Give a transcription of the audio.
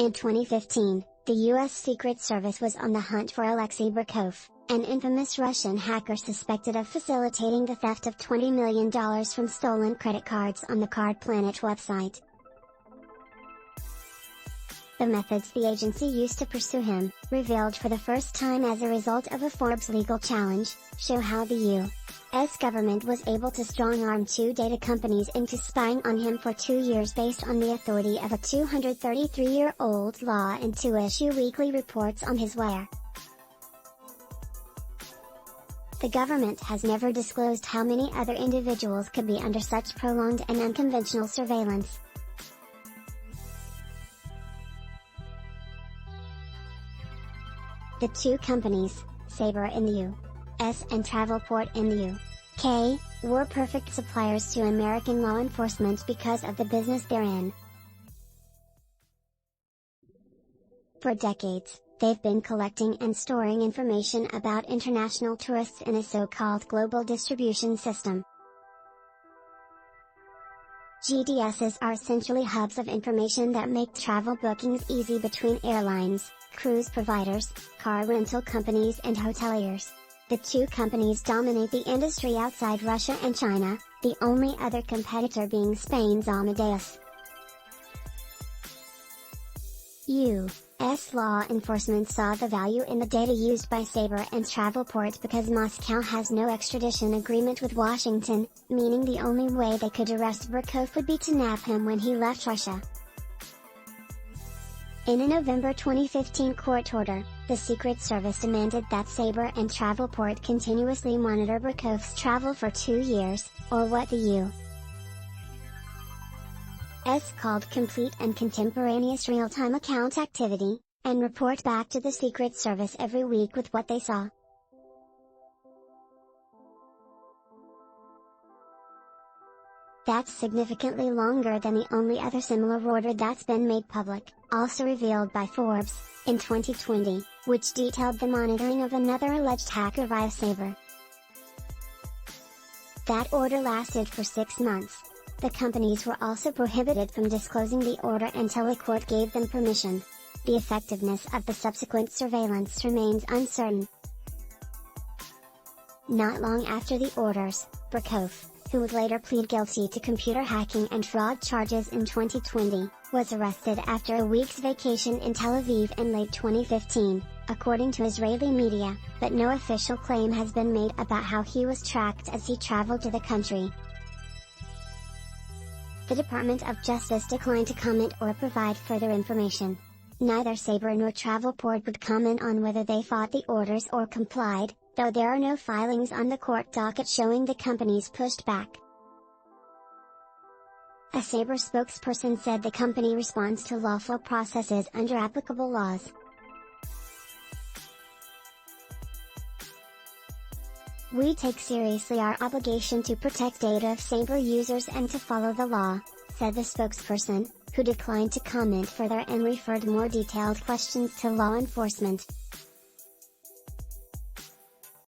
In 2015, the U.S. Secret Service was on the hunt for Alexei Burkov, an infamous Russian hacker suspected of facilitating the theft of $20 million from stolen credit cards on the Card Planet website. The methods the agency used to pursue him, revealed for the first time as a result of a Forbes legal challenge, show how the U.S. government was able to strong-arm two data companies into spying on him for 2 years based on the authority of a 233-year-old law and to issue weekly reports on his wire. The government has never disclosed how many other individuals could be under such prolonged and unconventional surveillance. The two companies, Sabre in the U.S. and Travelport in the U.K., were perfect suppliers to American law enforcement because of the business they're in. For decades, they've been collecting and storing information about international tourists in a so-called global distribution system. GDSs are essentially hubs of information that make travel bookings easy between airlines, cruise providers, car rental companies and hoteliers. The two companies dominate the industry outside Russia and China, the only other competitor being Spain's Amadeus. U.S. law enforcement saw the value in the data used by Sabre and Travelport because Moscow has no extradition agreement with Washington, meaning the only way they could arrest Burkov would be to nab him when he left Russia. In a November 2015 court order, the Secret Service demanded that Sabre and Travelport continuously monitor Burkov's travel for 2 years, or what the U.S. called complete and contemporaneous real-time account activity, and report back to the Secret Service every week with what they saw. That's significantly longer than the only other similar order that's been made public, also revealed by Forbes, in 2020, which detailed the monitoring of another alleged hacker via Sabre. That order lasted for 6 months. The companies were also prohibited from disclosing the order until a court gave them permission. The effectiveness of the subsequent surveillance remains uncertain. Not long after the orders, Burkov, who would later plead guilty to computer hacking and fraud charges in 2020, was arrested after a week's vacation in Tel Aviv in late 2015, according to Israeli media, but no official claim has been made about how he was tracked as he traveled to the country. The Department of Justice declined to comment or provide further information. Neither Sabre nor Travelport would comment on whether they fought the orders or complied, though there are no filings on the court docket showing the companies pushed back. A Sabre spokesperson said the company responds to lawful processes under applicable laws. "We take seriously our obligation to protect data of Sabre users and to follow the law," said the spokesperson, who declined to comment further and referred more detailed questions to law enforcement.